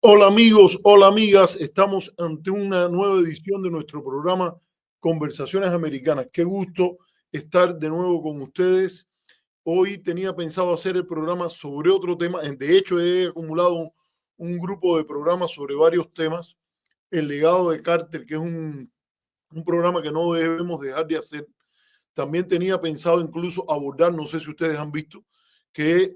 Hola amigos, hola amigas, estamos ante una nueva edición de nuestro programa Conversaciones Americanas. Qué gusto estar de nuevo con ustedes. Hoy tenía pensado hacer el programa sobre otro tema. De hecho, he acumulado un grupo de programas sobre varios temas. El legado de Carter, que es un programa que no debemos dejar de hacer. También tenía pensado incluso abordar, no sé si ustedes han visto, que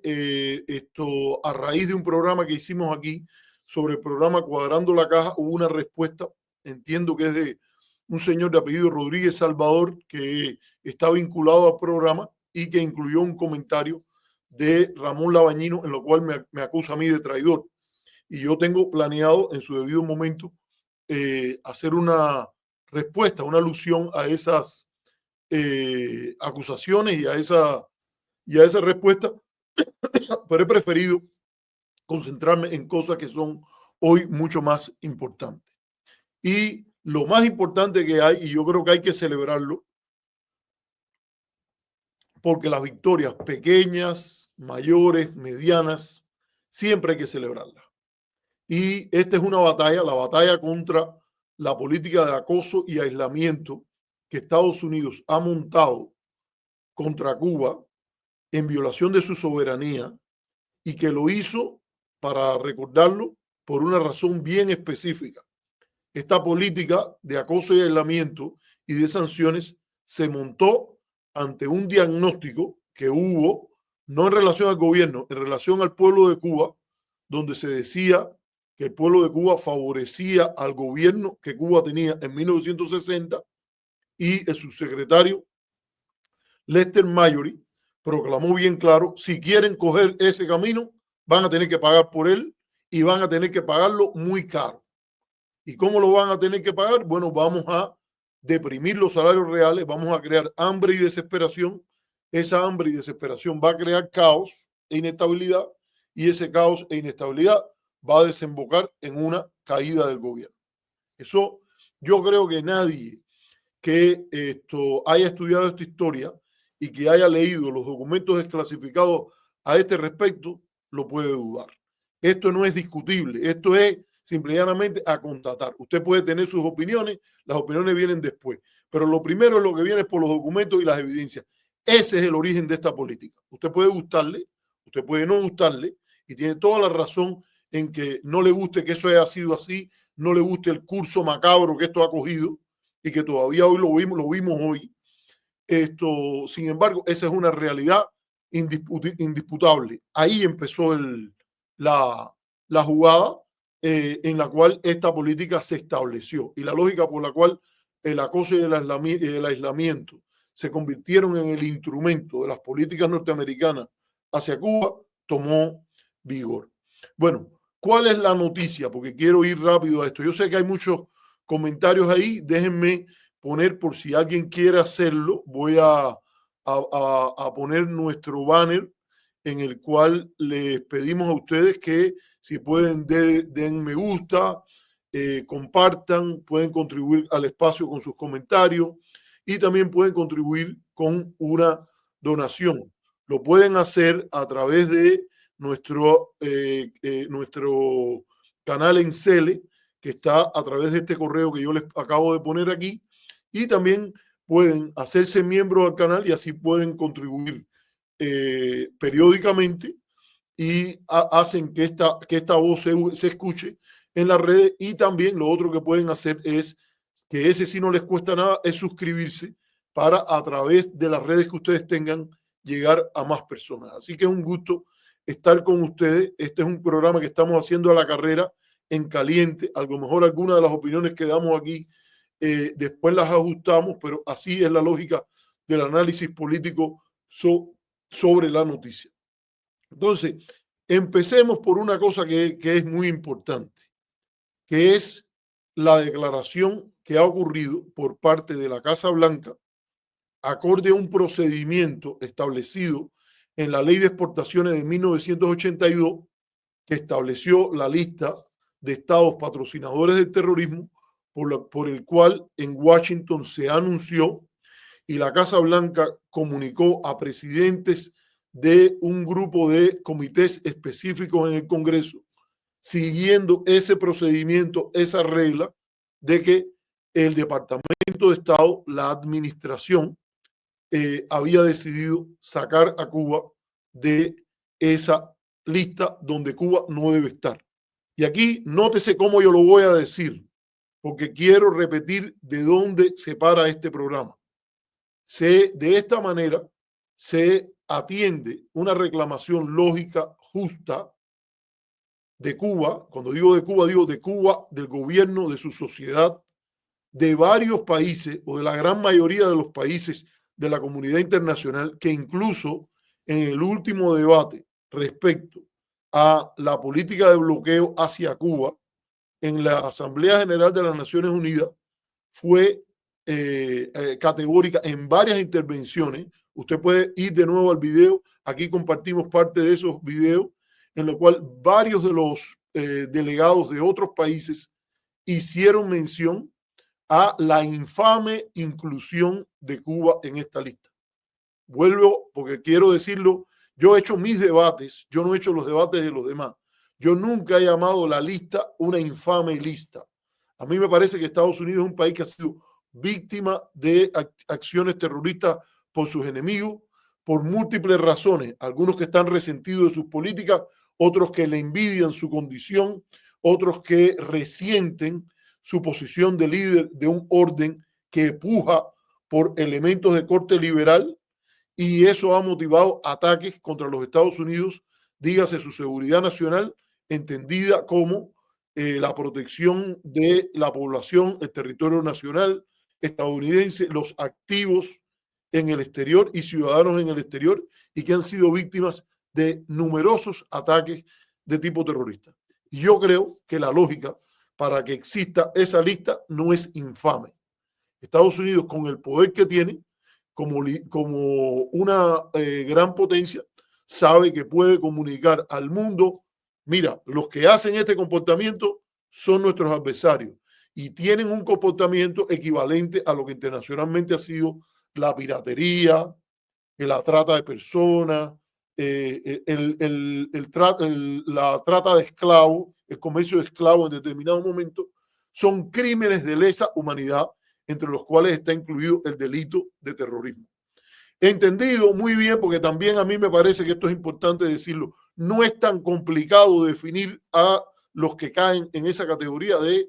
a raíz de un programa que hicimos aquí sobre el programa Cuadrando la Caja, hubo una respuesta, entiendo que es de un señor de apellido Rodríguez Salvador, que está vinculado al programa y que incluyó un comentario de Ramón Labañino, en lo cual me acusa a mí de traidor. Y yo tengo planeado en su debido momento hacer una respuesta, una alusión a esas acusaciones y a esa respuesta, pero he preferido concentrarme en cosas que son hoy mucho más importantes. Y lo más importante que hay, y yo creo que hay que celebrarlo, porque las victorias pequeñas, mayores, medianas, siempre hay que celebrarlas. Y esta es una batalla, la batalla contra la política de acoso y aislamiento que Estados Unidos ha montado contra Cuba en violación de su soberanía y que lo hizo, para recordarlo, por una razón bien específica. Esta política de acoso y aislamiento y de sanciones se montó ante un diagnóstico que hubo, no en relación al gobierno, en relación al pueblo de Cuba, donde se decía que el pueblo de Cuba favorecía al gobierno que Cuba tenía en 1960 y el subsecretario Lester Marjorie proclamó bien claro: si quieren coger ese camino, van a tener que pagar por él y van a tener que pagarlo muy caro. ¿Y cómo lo van a tener que pagar? Bueno, vamos a deprimir los salarios reales, vamos a crear hambre y desesperación. Esa hambre y desesperación va a crear caos e inestabilidad, y ese caos e inestabilidad va a desembocar en una caída del gobierno. Eso, yo creo que nadie que haya estudiado esta historia y que haya leído los documentos desclasificados a este respecto lo puede dudar. Esto no es discutible, esto es simplemente a constatar. Usted puede tener sus opiniones, las opiniones vienen después, pero lo primero es lo que viene por los documentos y las evidencias. Ese es el origen de esta política. Usted puede gustarle, usted puede no gustarle, y tiene toda la razón en que no le guste que eso haya sido así, no le guste el curso macabro que esto ha cogido y que todavía hoy lo vimos hoy. Sin embargo, esa es una realidad indisputable. Ahí empezó la jugada en la cual esta política se estableció, y la lógica por la cual el acoso y el aislamiento se convirtieron en el instrumento de las políticas norteamericanas hacia Cuba tomó vigor. Bueno, ¿cuál es la noticia? Porque quiero ir rápido a esto. Yo sé que hay muchos comentarios ahí, déjenme poner, por si alguien quiere hacerlo, voy a poner nuestro banner en el cual les pedimos a ustedes que si pueden den me gusta, compartan, pueden contribuir al espacio con sus comentarios y también pueden contribuir con una donación. Lo pueden hacer a través de nuestro canal en Cele, que está a través de este correo que yo les acabo de poner aquí, y también pueden hacerse miembros del canal y así pueden contribuir periódicamente y hacen que esta voz se escuche en las redes. Y también lo otro que pueden hacer es, que ese sí no les cuesta nada, es suscribirse para, a través de las redes que ustedes tengan, llegar a más personas. Así que es un gusto estar con ustedes. Este es un programa que estamos haciendo a la carrera, en caliente. A lo mejor algunas de las opiniones que damos aquí después las ajustamos, pero así es la lógica del análisis político sobre la noticia. Entonces, empecemos por una cosa que es muy importante, que es la declaración que ha ocurrido por parte de la Casa Blanca, acorde a un procedimiento establecido en la Ley de Exportaciones de 1982, que estableció la lista de estados patrocinadores del terrorismo, por el cual en Washington se anunció y la Casa Blanca comunicó a presidentes de un grupo de comités específicos en el Congreso siguiendo ese procedimiento, esa regla de que el Departamento de Estado, la administración, había decidido sacar a Cuba de esa lista donde Cuba no debe estar. Y aquí nótese cómo yo lo voy a decir, porque quiero repetir de dónde se para este programa. De esta manera se atiende una reclamación lógica, justa de Cuba. Cuando digo de Cuba, del gobierno, de su sociedad, de varios países o de la gran mayoría de los países de la comunidad internacional, que incluso en el último debate respecto a la política de bloqueo hacia Cuba en la Asamblea General de las Naciones Unidas fue categórica en varias intervenciones. Usted puede ir de nuevo al video, aquí compartimos parte de esos videos, en lo cual varios de los delegados de otros países hicieron mención a la infame inclusión de Cuba en esta lista. Vuelvo, porque quiero decirlo, yo he hecho mis debates, yo no he hecho los debates de los demás. Yo nunca he llamado la lista una infame lista. A mí me parece que Estados Unidos es un país que ha sido víctima de acciones terroristas por sus enemigos, por múltiples razones. Algunos que están resentidos de sus políticas, otros que le envidian su condición, otros que resienten su posición de líder de un orden que puja por elementos de corte liberal, y eso ha motivado ataques contra los Estados Unidos, dígase su seguridad nacional, entendida como la protección de la población, el territorio nacional estadounidense, los activos en el exterior y ciudadanos en el exterior, y que han sido víctimas de numerosos ataques de tipo terrorista. Y yo creo que la lógica para que exista esa lista no es infame. Estados Unidos, con el poder que tiene, como una gran potencia, sabe que puede comunicar al mundo: mira, los que hacen este comportamiento son nuestros adversarios y tienen un comportamiento equivalente a lo que internacionalmente ha sido la piratería, la trata de personas, la trata de esclavos, el comercio de esclavos en determinado momento. Son crímenes de lesa humanidad, entre los cuales está incluido el delito de terrorismo. Entendido muy bien, porque también a mí me parece que esto es importante decirlo, no es tan complicado definir a los que caen en esa categoría de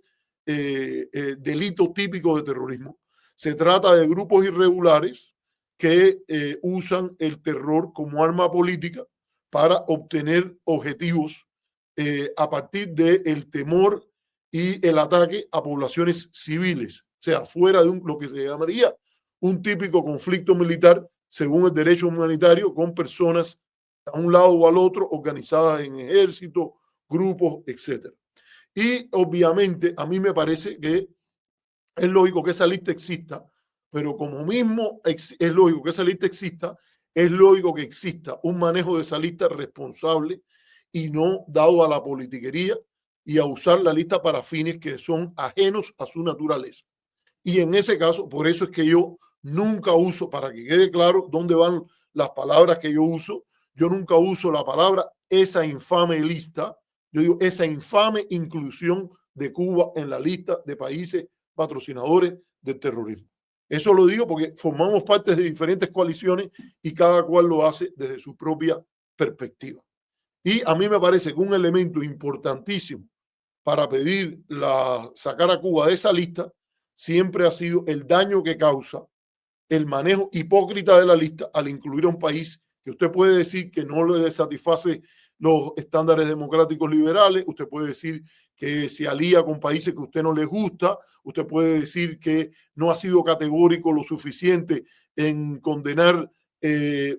delito típico de terrorismo. Se trata de grupos irregulares que usan el terror como arma política para obtener objetivos a partir del temor y el ataque a poblaciones civiles, o sea, fuera de lo que se llamaría un típico conflicto militar según el derecho humanitario, con personas a un lado o al otro organizadas en ejércitos, grupos, etc. Y obviamente a mí me parece que es lógico que esa lista exista, pero como mismo es lógico que esa lista exista, es lógico que exista un manejo de esa lista responsable y no dado a la politiquería y a usar la lista para fines que son ajenos a su naturaleza. Y en ese caso, por eso es que yo nunca uso, para que quede claro dónde van las palabras que yo nunca uso la palabra esa infame lista, yo digo esa infame inclusión de Cuba en la lista de países patrocinadores del terrorismo. Eso lo digo porque formamos parte de diferentes coaliciones y cada cual lo hace desde su propia perspectiva. Y a mí me parece que un elemento importantísimo para pedir sacar a Cuba de esa lista siempre ha sido el daño que causa el manejo hipócrita de la lista al incluir a un país que usted puede decir que no le satisface los estándares democráticos liberales, usted puede decir que se alía con países que a usted no les gusta, usted puede decir que no ha sido categórico lo suficiente en condenar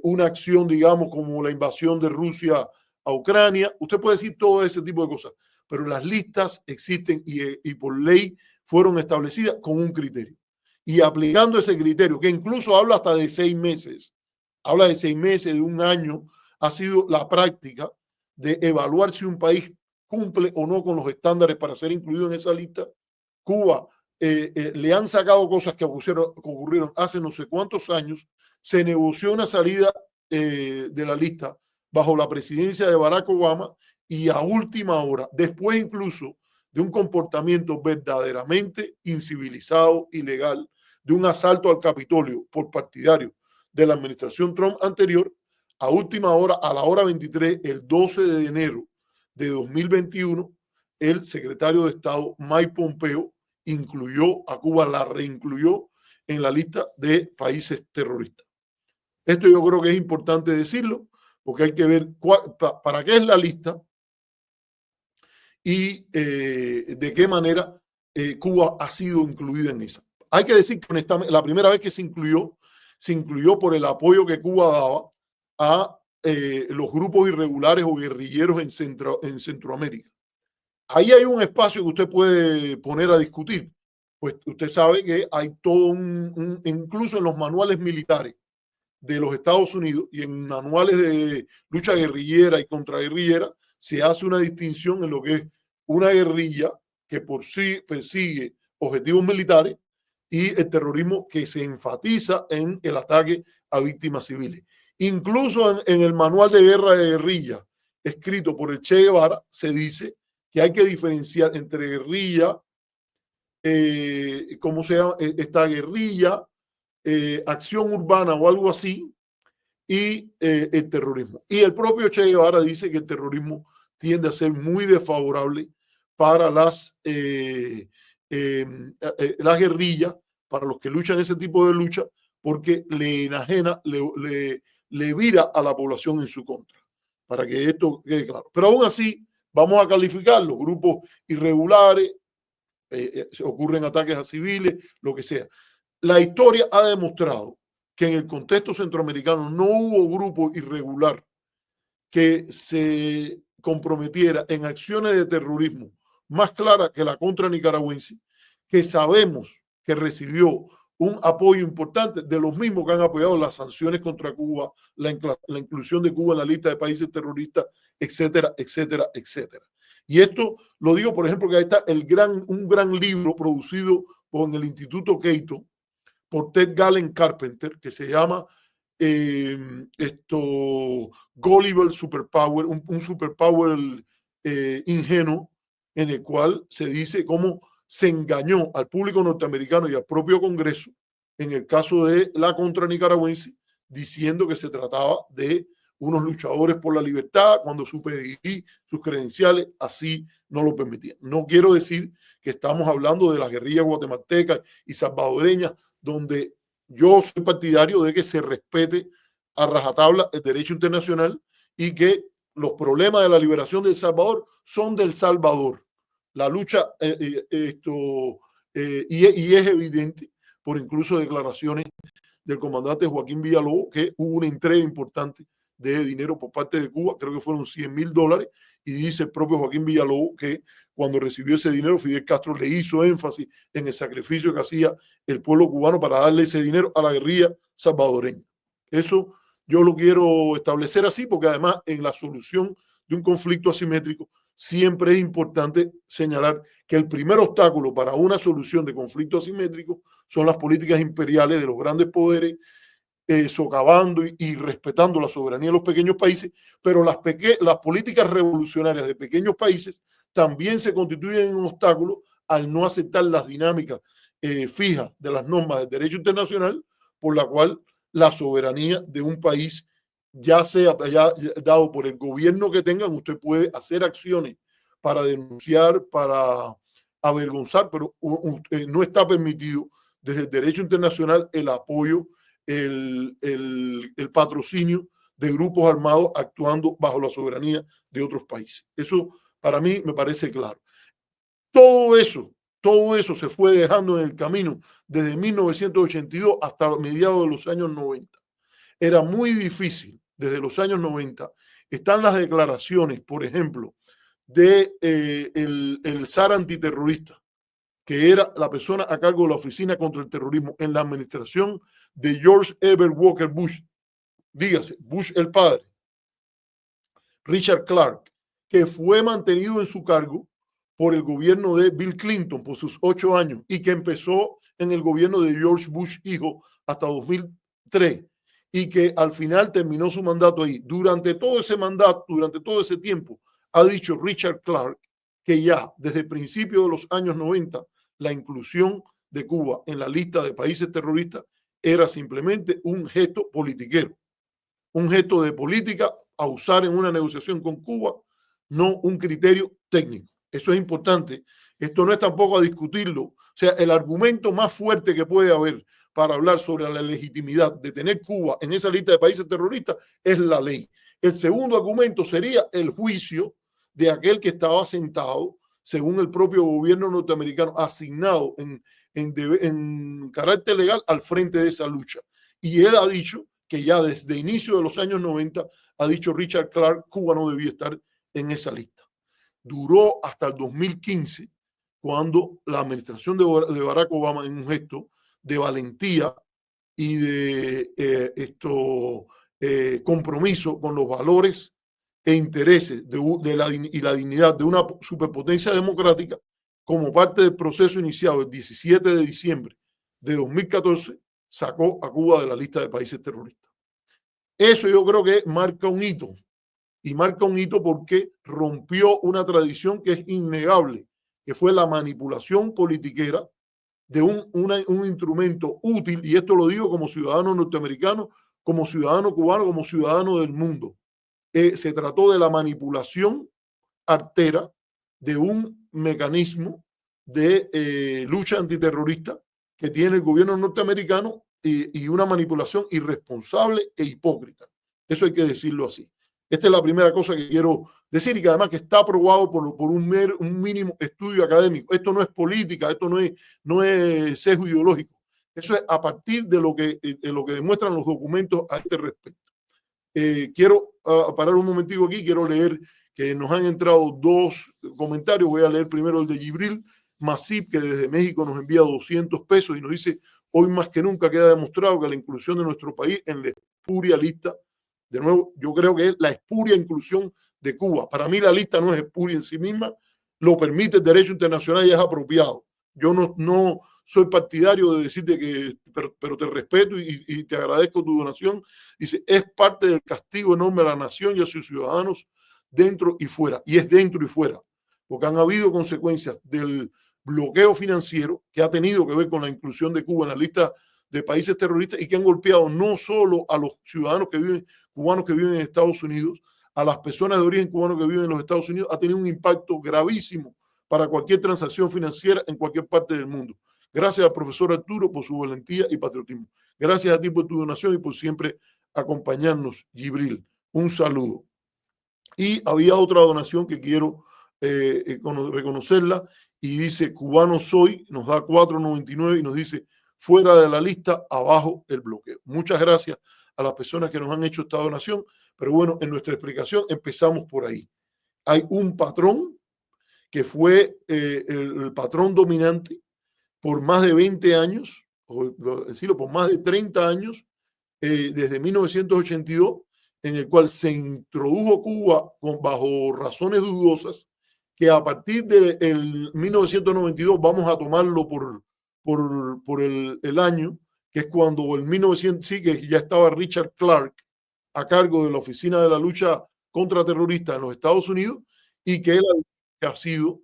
una acción, digamos, como la invasión de Rusia a Ucrania, usted puede decir todo ese tipo de cosas, pero las listas existen y por ley fueron establecidas con un criterio. Y aplicando ese criterio, que incluso habla hasta de 6 meses, habla de 6 meses, de un año, ha sido la práctica de evaluar si un país cumple o no con los estándares para ser incluido en esa lista. Cuba le han sacado cosas que ocurrieron hace no sé cuántos años. Se negoció una salida de la lista bajo la presidencia de Barack Obama y a última hora, después incluso de un comportamiento verdaderamente incivilizado, ilegal, de un asalto al Capitolio por partidarios de la administración Trump anterior, a última hora, a la hora 23, el 12 de enero de 2021, el secretario de Estado Mike Pompeo incluyó a Cuba, la reincluyó en la lista de países terroristas. Esto yo creo que es importante decirlo, porque hay que ver para qué es la lista y de qué manera Cuba ha sido incluida en esa. Hay que decir que honestamente, la primera vez que se incluyó por el apoyo que Cuba daba a los grupos irregulares o guerrilleros en Centroamérica. Ahí hay un espacio que usted puede poner a discutir. Pues usted sabe que hay todo incluso en los manuales militares de los Estados Unidos y en manuales de lucha guerrillera y contraguerrillera, se hace una distinción en lo que es una guerrilla que por sí persigue objetivos militares y el terrorismo que se enfatiza en el ataque a víctimas civiles. Incluso en el manual de guerra de guerrilla escrito por el Che Guevara se dice que hay que diferenciar entre guerrilla, ¿cómo se llama? Esta guerrilla, acción urbana o algo así, y el terrorismo. Y el propio Che Guevara dice que el terrorismo tiende a ser muy desfavorable para las guerrillas, para los que luchan ese tipo de lucha, porque le enajena, le vira a la población en su contra, para que esto quede claro. Pero aún así, vamos a calificar los grupos irregulares, ocurren ataques a civiles, lo que sea. La historia ha demostrado que en el contexto centroamericano no hubo grupo irregular que se comprometiera en acciones de terrorismo más claras que la contra nicaragüense, que sabemos que recibió un apoyo importante de los mismos que han apoyado las sanciones contra Cuba, la inclusión de Cuba en la lista de países terroristas, etcétera, etcétera, etcétera. Y esto lo digo, por ejemplo, que ahí está un gran libro producido por el Instituto Cato, por Ted Gallen Carpenter, que se llama Gulliver Superpower, un superpower ingenuo, en el cual se dice cómo se engañó al público norteamericano y al propio Congreso en el caso de la contra nicaragüense, diciendo que se trataba de unos luchadores por la libertad, cuando su PDI, sus credenciales, así no lo permitían. No quiero decir que estamos hablando de las guerrillas guatemaltecas y salvadoreñas, donde yo soy partidario de que se respete a rajatabla el derecho internacional y que los problemas de la liberación de El Salvador son del Salvador. La lucha, y es evidente por incluso declaraciones del comandante Joaquín Villalobos que hubo una entrega importante de dinero por parte de Cuba, creo que fueron $100,000, y dice el propio Joaquín Villalobos que cuando recibió ese dinero, Fidel Castro le hizo énfasis en el sacrificio que hacía el pueblo cubano para darle ese dinero a la guerrilla salvadoreña. Eso yo lo quiero establecer así, porque además en la solución de un conflicto asimétrico siempre es importante señalar que el primer obstáculo para una solución de conflicto asimétrico son las políticas imperiales de los grandes poderes, socavando y respetando la soberanía de los pequeños países, pero las políticas revolucionarias de pequeños países también se constituyen en un obstáculo al no aceptar las dinámicas fijas de las normas del derecho internacional, por la cual la soberanía de un país, ya sea dado por el gobierno que tengan, usted puede hacer acciones para denunciar, para avergonzar, pero no está permitido desde el derecho internacional el apoyo, el patrocinio de grupos armados actuando bajo la soberanía de otros países. Eso para mí me parece claro. Todo eso se fue dejando en el camino desde 1982 hasta mediados de los años 90. Era muy difícil desde los años 90. Están las declaraciones, por ejemplo, de el SAR antiterrorista, que era la persona a cargo de la Oficina contra el Terrorismo en la administración de George Herbert Walker Bush, dígase, Bush el padre, Richard Clark, que fue mantenido en su cargo por el gobierno de Bill Clinton por sus 8 años y que empezó en el gobierno de George Bush hijo hasta 2003 y que al final terminó su mandato ahí. Durante todo ese mandato, durante todo ese tiempo, ha dicho Richard Clarke que ya desde el principio de los años 90 la inclusión de Cuba en la lista de países terroristas era simplemente un gesto politiquero, un gesto de política a usar en una negociación con Cuba, no un criterio técnico. Eso es importante. Esto no es tampoco a discutirlo. O sea, el argumento más fuerte que puede haber para hablar sobre la legitimidad de tener Cuba en esa lista de países terroristas es la ley. El segundo argumento sería el juicio de aquel que estaba sentado, según el propio gobierno norteamericano, asignado en carácter legal al frente de esa lucha. Y él ha dicho que ya desde inicio de los años 90, ha dicho Richard Clarke, Cuba no debía estar en esa lista. Duró hasta el 2015, cuando la administración de Barack Obama, en un gesto de valentía y de compromiso con los valores e intereses y la dignidad de una superpotencia democrática, como parte del proceso iniciado el 17 de diciembre de 2014, sacó a Cuba de la lista de países terroristas. Eso yo creo que marca un hito, y marca un hito porque rompió una tradición que es innegable, que fue la manipulación politiquera de un instrumento útil, y esto lo digo como ciudadano norteamericano, como ciudadano cubano, como ciudadano del mundo. Se trató de la manipulación artera de un mecanismo de lucha antiterrorista que tiene el gobierno norteamericano y una manipulación irresponsable e hipócrita. Eso hay que decirlo así. Esta es la primera cosa que quiero decir, y que además que está aprobado por un mínimo estudio académico. Esto no es política, esto no es sesgo ideológico. Eso es a partir de lo que demuestran los documentos a este respecto. Quiero parar un momentico aquí, quiero leer que nos han entrado dos comentarios. Voy a leer primero el de Gibril Masip, que desde México nos envía 200 pesos y nos dice: hoy más que nunca queda demostrado que la inclusión de nuestro país en la espuria lista, de nuevo, yo creo que es la espuria inclusión de Cuba. Para mí la lista no es espuria en sí misma, lo permite el derecho internacional y es apropiado. Yo no soy partidario de decirte que, pero te respeto y te agradezco tu donación. Dice, es parte del castigo enorme a la nación y a sus ciudadanos dentro y fuera. Y es dentro y fuera, porque han habido consecuencias del bloqueo financiero que ha tenido que ver con la inclusión de Cuba en la lista de países terroristas y que han golpeado no solo a los ciudadanos cubanos que viven en Estados Unidos, a las personas de origen cubano que viven en los Estados Unidos, ha tenido un impacto gravísimo para cualquier transacción financiera en cualquier parte del mundo. Gracias al profesor Arturo por su valentía y patriotismo. Gracias a ti por tu donación y por siempre acompañarnos, Gibril. Un saludo. Y había otra donación que quiero reconocerla, y dice: cubano soy, nos da 4.99 y nos dice: fuera de la lista, abajo el bloqueo. Muchas gracias a las personas que nos han hecho esta donación, pero bueno, en nuestra explicación empezamos por ahí. Hay un patrón que fue el patrón dominante por más de 20 años, o decirlo, por más de 30 años, desde 1982, en el cual se introdujo Cuba bajo razones dudosas, que a partir del 1992 vamos a tomarlo por el año, que es cuando el 1900, sí, que ya estaba Richard Clarke a cargo de la Oficina de la Lucha Contraterrorista en los Estados Unidos, y que él ha sido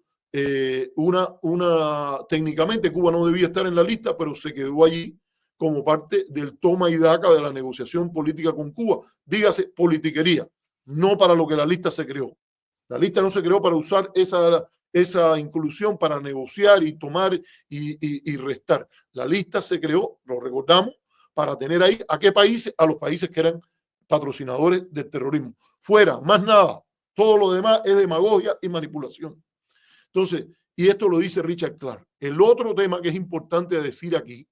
técnicamente Cuba no debía estar en la lista, pero se quedó allí como parte del toma y daca de la negociación política con Cuba. Dígase politiquería, no para lo que la lista se creó. La lista no se creó para usar esa inclusión para negociar y tomar y restar. La lista se creó, lo recordamos, para tener ahí a qué países, a los países que eran patrocinadores del terrorismo. Fuera, más nada. Todo lo demás es demagogia y manipulación. Entonces, y esto lo dice Richard Clarke. El otro tema que es importante decir aquí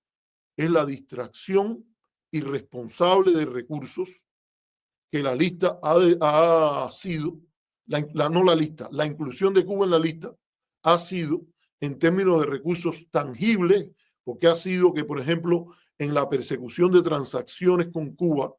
es la distracción irresponsable de recursos que la lista ha sido, no la lista, la inclusión de Cuba en la lista ha sido en términos de recursos tangibles, porque ha sido que, por ejemplo, en la persecución de transacciones con Cuba,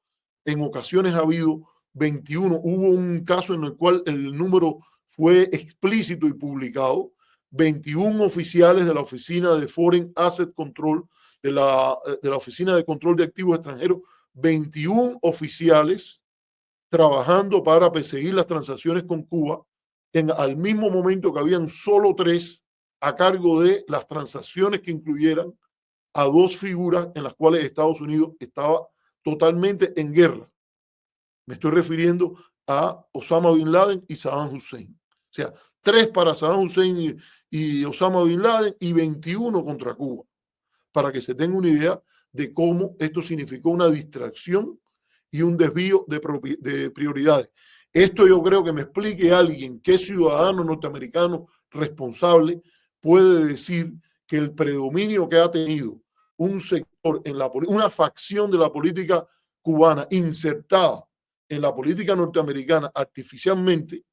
en ocasiones ha habido 21, hubo un caso en el cual el número fue explícito y publicado, 21 oficiales de la Oficina de Foreign Asset Control, de la Oficina de Control de Activos Extranjeros, 21 oficiales trabajando para perseguir las transacciones con Cuba al mismo momento que habían solo 3 a cargo de las transacciones que incluyeran a 2 figuras en las cuales Estados Unidos estaba totalmente en guerra. Me estoy refiriendo a Osama Bin Laden y Saddam Hussein. O sea, 3 para Saddam Hussein y Osama Bin Laden y 21 contra Cuba. Para que se tenga una idea de cómo esto significó una distracción y un desvío de prioridades. Esto yo creo que me explique alguien que es ciudadano norteamericano responsable puede decir que el predominio que ha tenido un sector, una facción de la política cubana insertada en la política norteamericana artificialmente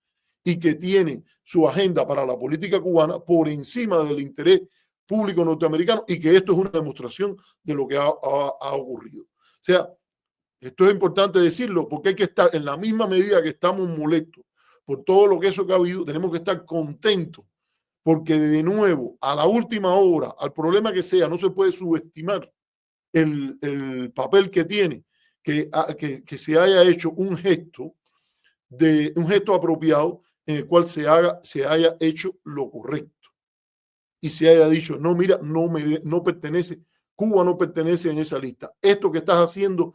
y que tiene su agenda para la política cubana por encima del interés público norteamericano y que esto es una demostración de lo que ha ocurrido. O sea, esto es importante decirlo porque hay que estar en la misma medida que estamos molestos por todo lo que eso que ha habido, tenemos que estar contentos porque de nuevo, a la última hora, al problema que sea, no se puede subestimar el papel que tiene que se haya hecho un gesto apropiado en el cual se haya hecho lo correcto y se haya dicho, no, mira, no pertenece, Cuba no pertenece en esa lista. Esto que estás haciendo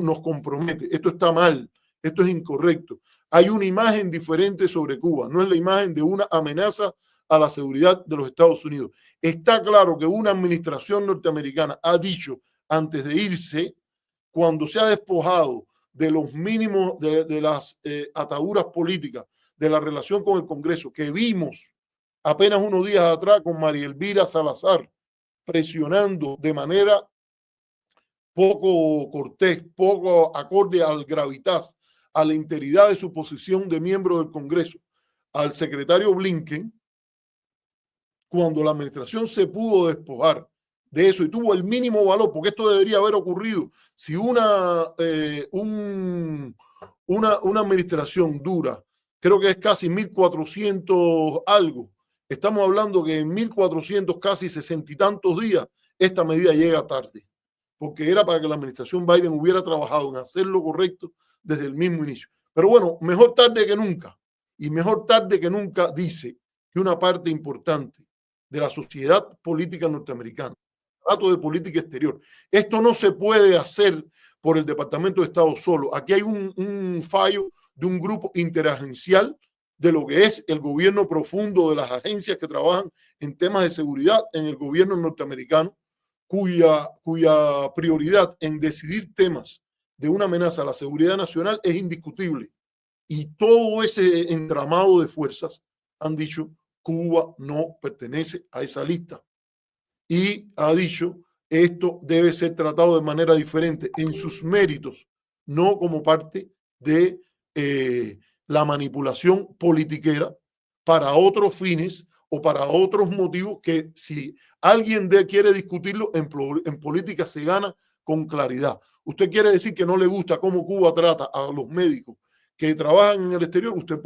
nos compromete, esto está mal, esto es incorrecto. Hay una imagen diferente sobre Cuba, no es la imagen de una amenaza a la seguridad de los Estados Unidos. Está claro que una administración norteamericana ha dicho antes de irse, cuando se ha despojado de los mínimos de las ataduras políticas de la relación con el Congreso, que vimos apenas unos días atrás con María Elvira Salazar presionando de manera poco cortés, poco acorde al gravitas, a la integridad de su posición de miembro del Congreso, al secretario Blinken, cuando la administración se pudo despojar de eso y tuvo el mínimo valor, porque esto debería haber ocurrido si una administración dura, creo que es casi 1400 algo, estamos hablando que en 1400 casi 60 y tantos días esta medida llega tarde, porque era para que la administración Biden hubiera trabajado en hacer lo correcto desde el mismo inicio. Pero bueno, mejor tarde que nunca, y mejor tarde que nunca dice que una parte importante de la sociedad política norteamericana, trato de política exterior, esto no se puede hacer por el Departamento de Estado solo. Aquí hay un fallo de un grupo interagencial de lo que es el gobierno profundo de las agencias que trabajan en temas de seguridad en el gobierno norteamericano, cuya prioridad en decidir temas de una amenaza a la seguridad nacional es indiscutible. Y todo ese entramado de fuerzas han dicho Cuba no pertenece a esa lista. Y ha dicho esto debe ser tratado de manera diferente en sus méritos, no como parte de la manipulación politiquera para otros fines o para otros motivos que si alguien quiere discutirlo en política se gana con claridad. Usted quiere decir que no le gusta cómo Cuba trata a los médicos que trabajan en el exterior, usted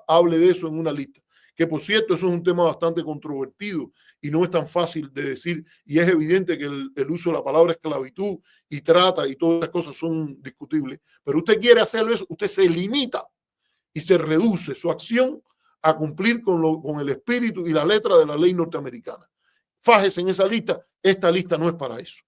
hable de eso en una lista. Que por cierto, eso es un tema bastante controvertido y no es tan fácil de decir, y es evidente que el uso de la palabra esclavitud y trata y todas las cosas son discutibles, pero usted quiere hacerlo eso, usted se limita y se reduce su acción a cumplir con el espíritu y la letra de la ley norteamericana. Fájese en esa lista, esta lista no es para eso.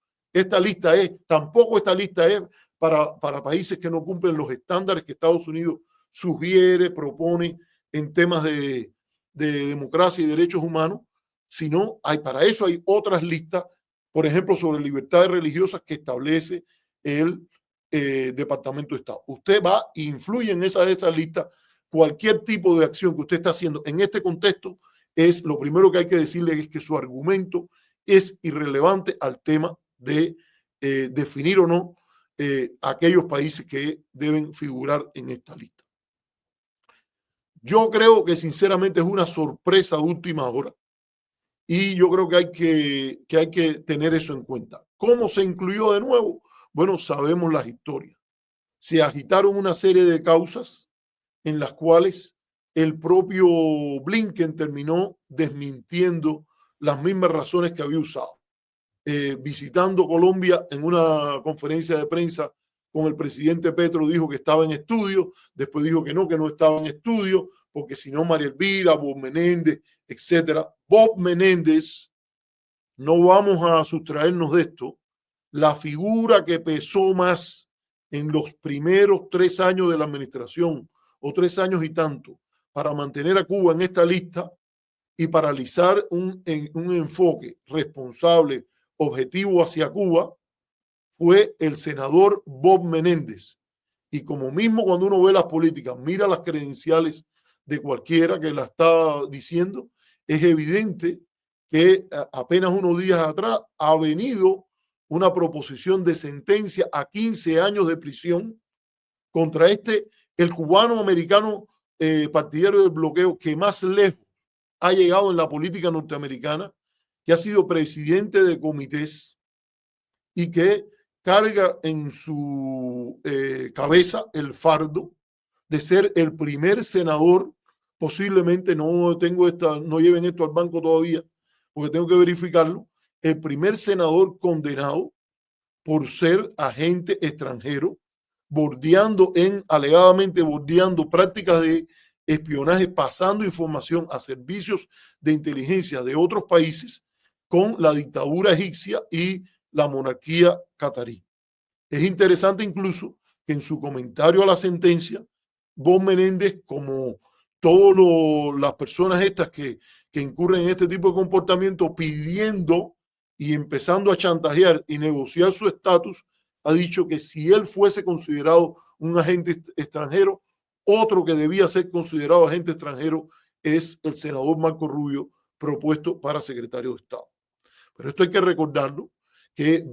Tampoco esta lista es para países que no cumplen los estándares que Estados Unidos sugiere, propone en temas de democracia y derechos humanos, sino para eso hay otras listas, por ejemplo, sobre libertades religiosas que establece el Departamento de Estado. Usted va e influye en esa lista. Cualquier tipo de acción que usted está haciendo en este contexto es lo primero que hay que decirle es que su argumento es irrelevante al tema de definir o no aquellos países que deben figurar en esta lista. Yo creo que sinceramente es una sorpresa de última hora y yo creo que hay que tener eso en cuenta. ¿Cómo se incluyó de nuevo? Bueno, sabemos las historias. Se agitaron una serie de causas en las cuales el propio Blinken terminó desmintiendo las mismas razones que había usado. Visitando Colombia en una conferencia de prensa con el presidente Petro dijo que estaba en estudio, después dijo que no estaba en estudio, porque si no, María Elvira, Bob Menéndez, etcétera. Bob Menéndez, no vamos a sustraernos de esto, la figura que pesó más en los primeros 3 años de la administración, o 3 años y tanto, para mantener a Cuba en esta lista y paralizar un enfoque responsable, objetivo hacia Cuba, fue el senador Bob Menéndez. Y como mismo cuando uno ve las políticas, mira las credenciales de cualquiera que la está diciendo, es evidente que apenas unos días atrás ha venido una proposición de sentencia a 15 años de prisión contra el cubano americano partidario del bloqueo que más lejos ha llegado en la política norteamericana, que ha sido presidente de comités y que carga en su cabeza el fardo de ser el primer senador, posiblemente no lleven esto al banco todavía, porque tengo que verificarlo, el primer senador condenado por ser agente extranjero, alegadamente bordeando prácticas de espionaje, pasando información a servicios de inteligencia de otros países con la dictadura egipcia y la monarquía catarí. Es interesante incluso que en su comentario a la sentencia, Bob Menéndez, como todas las personas estas que incurren en este tipo de comportamiento, pidiendo y empezando a chantajear y negociar su estatus, ha dicho que si él fuese considerado un agente extranjero, otro que debía ser considerado agente extranjero es el senador Marco Rubio, propuesto para secretario de Estado. Pero esto hay que recordarlo, que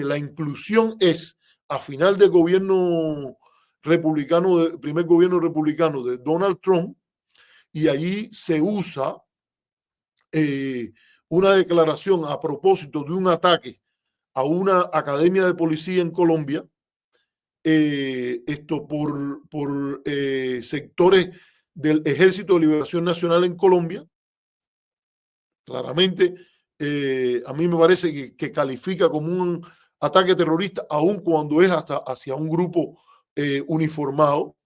la inclusión es a final del gobierno republicano, primer gobierno republicano de Donald Trump, y allí se usa una declaración a propósito de un ataque a una academia de policía en Colombia, esto por sectores del Ejército de Liberación Nacional en Colombia. Claramente, a mí me parece que califica como un ataque terrorista, aun cuando es hasta hacia un grupo uniformado,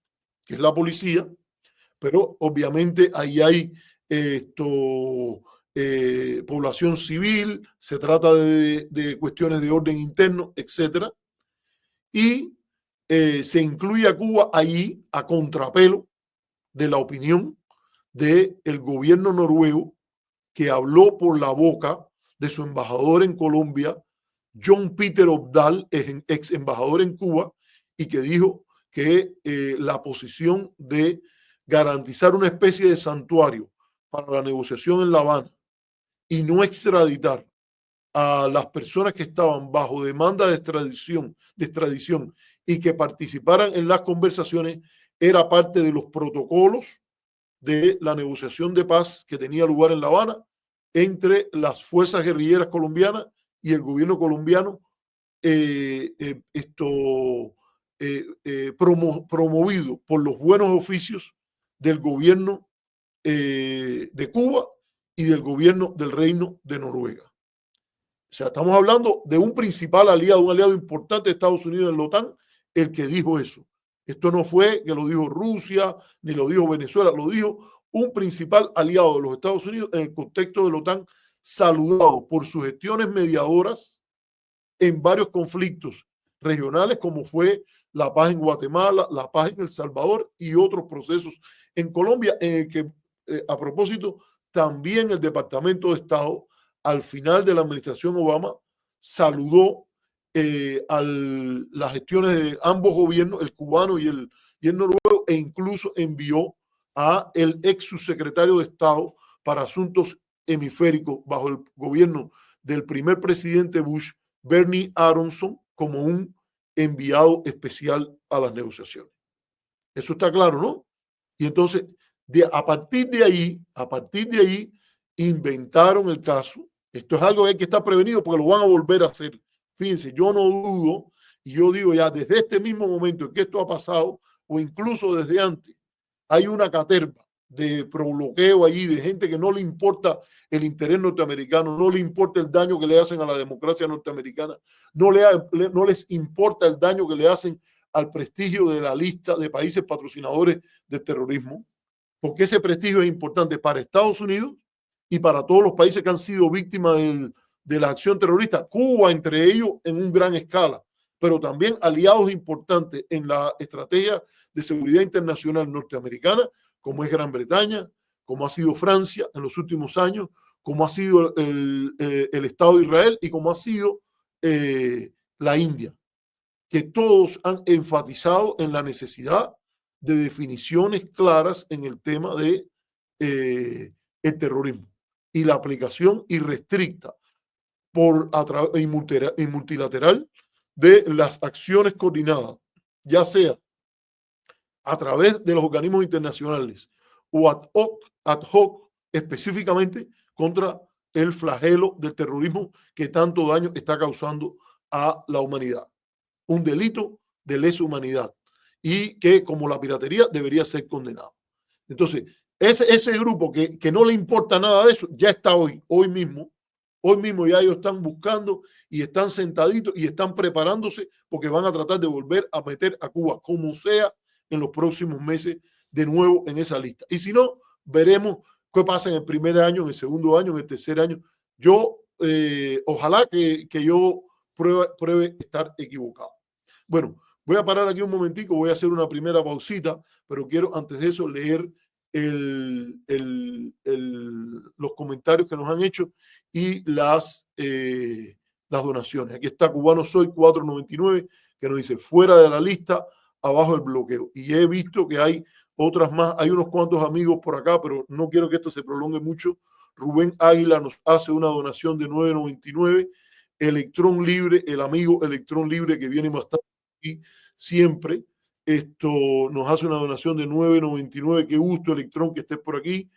que es la policía, pero obviamente ahí hay población civil, se trata de cuestiones de orden interno, etcétera, y se incluye a Cuba allí a contrapelo de la opinión del gobierno noruego, que habló por la boca de su embajador en Colombia, John Peter Obdal, ex embajador en Cuba, y que dijo que la posición de garantizar una especie de santuario para la negociación en La Habana y no extraditar a las personas que estaban bajo demanda de extradición y que participaran en las conversaciones era parte de los protocolos de la negociación de paz que tenía lugar en La Habana entre las fuerzas guerrilleras colombianas y el gobierno colombiano, promovido por los buenos oficios del gobierno de Cuba y del gobierno del Reino de Noruega. O sea, estamos hablando de un principal aliado, un aliado importante de Estados Unidos en la OTAN, el que dijo eso. Esto no fue que lo dijo Rusia, ni lo dijo Venezuela, lo dijo un principal aliado de los Estados Unidos en el contexto de la OTAN, saludado por sus gestiones mediadoras en varios conflictos regionales, como fue la paz en Guatemala, la paz en El Salvador y otros procesos en Colombia, en el que, a propósito, también el Departamento de Estado, al final de la administración Obama, saludó las gestiones de ambos gobiernos, el cubano y el noruego, e incluso envió a el ex subsecretario de Estado para asuntos hemisféricos bajo el gobierno del primer presidente Bush, Bernie Aronson, como un enviado especial a las negociaciones. Eso está claro, ¿no? Y entonces, a partir de ahí, inventaron el caso. Esto es algo que hay que estar prevenido porque lo van a volver a hacer. Fíjense, yo no dudo, y yo digo ya desde este mismo momento en que esto ha pasado, o incluso desde antes, hay una caterva de probloqueo allí, de gente que no le importa el interés norteamericano, no le importa el daño que le hacen a la democracia norteamericana, no les importa el daño que le hacen al prestigio de la lista de países patrocinadores del terrorismo. porque ese prestigio es importante para Estados Unidos y para todos los países que han sido víctimas de la acción terrorista. Cuba, entre ellos, en un gran escala, pero también aliados importantes en la estrategia de seguridad internacional norteamericana, como es Gran Bretaña, como ha sido Francia en los últimos años, como ha sido el Estado de Israel y como ha sido la India, que todos han enfatizado en la necesidad de definiciones claras en el tema de el terrorismo y la aplicación irrestricta y multilateral de las acciones coordinadas, ya sea a través de los organismos internacionales o ad hoc específicamente contra el flagelo del terrorismo que tanto daño está causando a la humanidad. Un delito de lesa humanidad y que, como la piratería, debería ser condenado. Entonces, ese grupo que no le importa nada de eso, ya está hoy mismo ya ellos están buscando y están sentaditos y están preparándose porque van a tratar de volver a meter a Cuba, como sea, en los próximos meses de nuevo en esa lista. Y si no, veremos qué pasa en el primer año, en el segundo año, en el tercer año. Yo, ojalá que yo pruebe estar equivocado. Bueno, voy a parar aquí un momentico, voy a hacer una primera pausita, pero quiero antes de eso leer los comentarios que nos han hecho y las donaciones. Aquí está Cubano Soy 499, que nos dice fuera de la lista, abajo el bloqueo. Y he visto que hay otras más, hay unos cuantos amigos por acá, pero no quiero que esto se prolongue mucho. Rubén Águila nos hace una donación de 9.99. Electrón Libre, el amigo Electrón Libre que viene bastante aquí siempre, nos hace una donación de 9.99. Qué gusto, Electrón, que estés por aquí.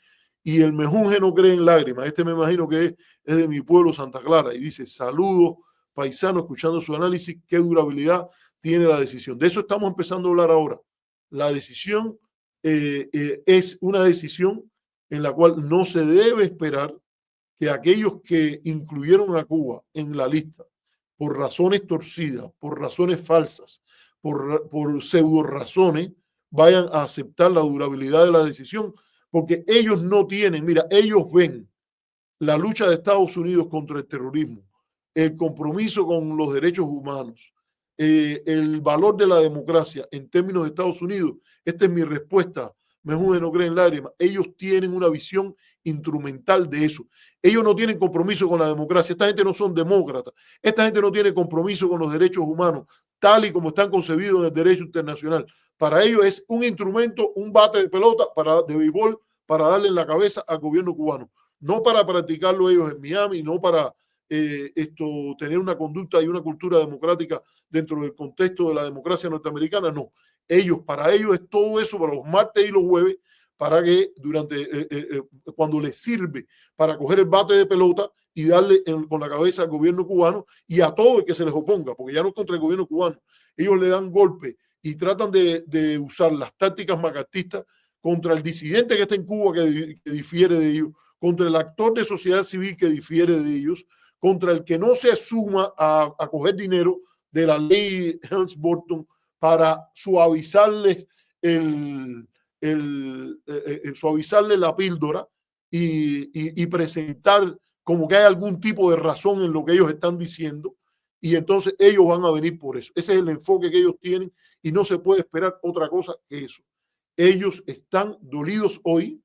Y el Mejunje no cree en lágrimas. Me imagino que es de mi pueblo, Santa Clara. Y dice, saludos, paisano, escuchando su análisis. Qué durabilidad tiene la decisión. De eso estamos empezando a hablar ahora. La decisión es una decisión en la cual no se debe esperar que aquellos que incluyeron a Cuba en la lista por razones torcidas, por razones falsas, por pseudo razones, vayan a aceptar la durabilidad de la decisión, porque ellos no tienen, mira, ellos ven la lucha de Estados Unidos contra el terrorismo, el compromiso con los derechos humanos, el valor de la democracia en términos de Estados Unidos. Esta es mi respuesta. Mejor no creen lágrimas. Ellos tienen una visión instrumental de eso. Ellos no tienen compromiso con la democracia. Esta gente no son demócratas. Esta gente no tiene compromiso con los derechos humanos, tal y como están concebidos en el derecho internacional. Para ellos es un instrumento, un bate de pelota de béisbol para darle en la cabeza al gobierno cubano. No para practicarlo ellos en Miami, no para tener una conducta y una cultura democrática dentro del contexto de la democracia norteamericana, no. Para ellos es todo eso para los martes y los jueves, para que cuando les sirve para coger el bate de pelota y darle con la cabeza al gobierno cubano y a todo el que se les oponga, porque ya no es contra el gobierno cubano. Ellos le dan golpe y tratan de usar las tácticas macartistas contra el disidente que está en Cuba que difiere de ellos, contra el actor de sociedad civil que difiere de ellos, contra el que no se suma a coger dinero de la ley Helms-Burton para suavizarles suavizarle la píldora y presentar como que hay algún tipo de razón en lo que ellos están diciendo, y entonces ellos van a venir por eso. Ese es el enfoque que ellos tienen y no se puede esperar otra cosa que eso. Ellos están dolidos hoy,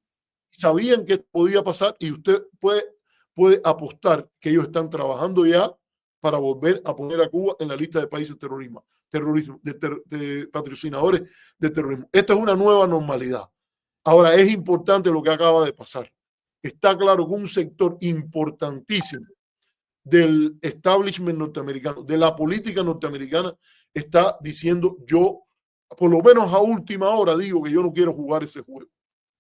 sabían que podía pasar y usted puede apostar que ellos están trabajando ya para volver a poner a Cuba en la lista de países de patrocinadores de terrorismo. Esto es una nueva normalidad. Ahora, es importante lo que acaba de pasar. Está claro que un sector importantísimo del establishment norteamericano, de la política norteamericana, está diciendo, yo, por lo menos a última hora, digo que yo no quiero jugar ese juego.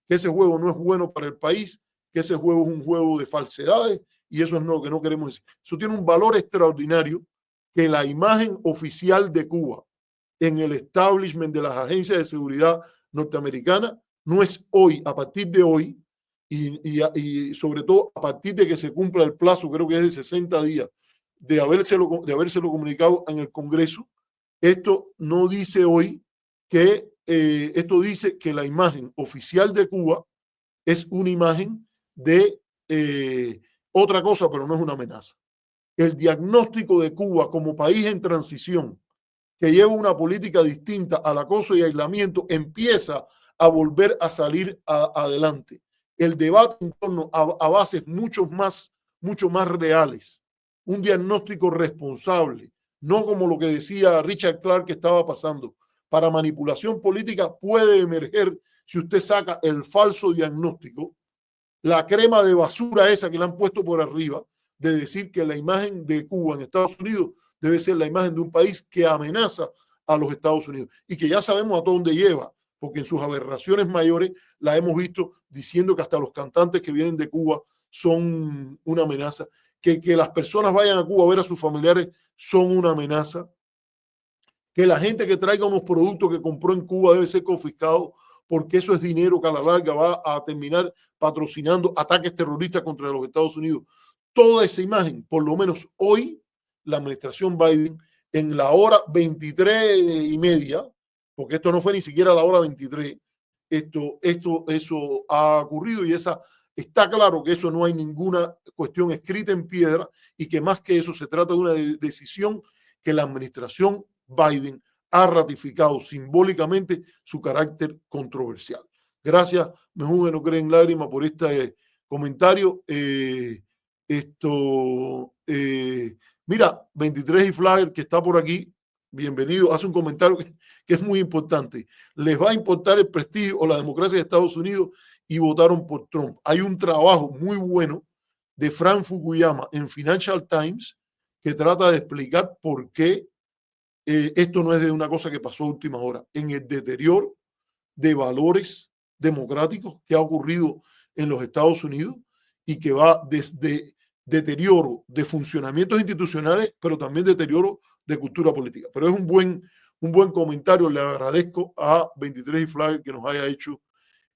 Que ese juego no es bueno para el país, que ese juego es un juego de falsedades, y eso es lo que no queremos decir. Eso tiene un valor extraordinario, que la imagen oficial de Cuba en el establishment de las agencias de seguridad norteamericanas no es hoy, a partir de hoy, y sobre todo a partir de que se cumpla el plazo, creo que es de 60 días, de habérselo comunicado en el Congreso. Esto no dice hoy que, esto dice que la imagen oficial de Cuba es una imagen de otra cosa, pero no es una amenaza. El diagnóstico de Cuba como país en transición, que lleva una política distinta al acoso y aislamiento, empieza a volver a salir adelante. El debate en torno a bases mucho más reales, un diagnóstico responsable, no como lo que decía Richard Clark que estaba pasando. Para manipulación política puede emerger, si usted saca el falso diagnóstico, la crema de basura esa que le han puesto por arriba, de decir que la imagen de Cuba en Estados Unidos debe ser la imagen de un país que amenaza a los Estados Unidos y que ya sabemos a dónde lleva, porque en sus aberraciones mayores la hemos visto diciendo que hasta los cantantes que vienen de Cuba son una amenaza, que las personas vayan a Cuba a ver a sus familiares son una amenaza, que la gente que traiga unos productos que compró en Cuba debe ser confiscado porque eso es dinero que a la larga va a terminar patrocinando ataques terroristas contra los Estados Unidos. Toda esa imagen, por lo menos hoy, la administración Biden, en la hora 23:30, porque esto no fue ni siquiera la hora 23, eso ha ocurrido y está claro que eso no hay ninguna cuestión escrita en piedra y que más que eso se trata de una decisión que la administración Biden ha ratificado simbólicamente su carácter controversial. Gracias, Mejunge no creen lágrimas por este comentario. Mira, 23 y Flyer, que está por aquí, bienvenido, hace un comentario que es muy importante. Les va a importar el prestigio o la democracia de Estados Unidos y votaron por Trump. Hay un trabajo muy bueno de Frank Fukuyama en Financial Times que trata de explicar por qué esto no es de una cosa que pasó a última hora, en el deterioro de valores democráticos que ha ocurrido en los Estados Unidos y que va desde deterioro de funcionamientos institucionales, pero también deterioro de cultura política. Pero es un buen comentario. Le agradezco a 23 y Flyer que nos haya hecho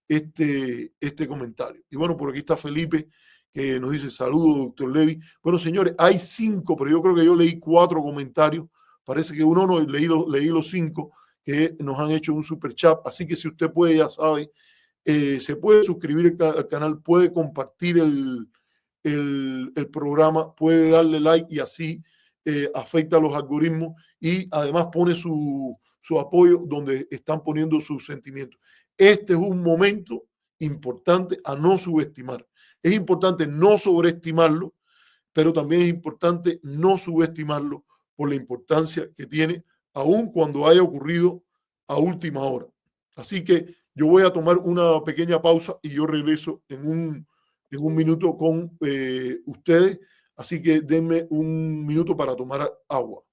este comentario. Y bueno, por aquí está Felipe que nos dice saludos, doctor Levy. Bueno, señores, hay 5, pero yo creo que yo leí 4 comentarios. Parece que uno no leí los 5 que nos han hecho un super chat. Así que si usted puede, ya sabe, se puede suscribir al canal, puede compartir el programa, puede darle like y así afecta a los algoritmos y además pone su apoyo donde están poniendo sus sentimientos. Este es un momento importante a no subestimar. Es importante no sobreestimarlo, pero también es importante no subestimarlo por la importancia que tiene, aun cuando haya ocurrido a última hora. Así que yo voy a tomar una pequeña pausa y yo regreso en un minuto con ustedes. Así que denme un minuto para tomar agua.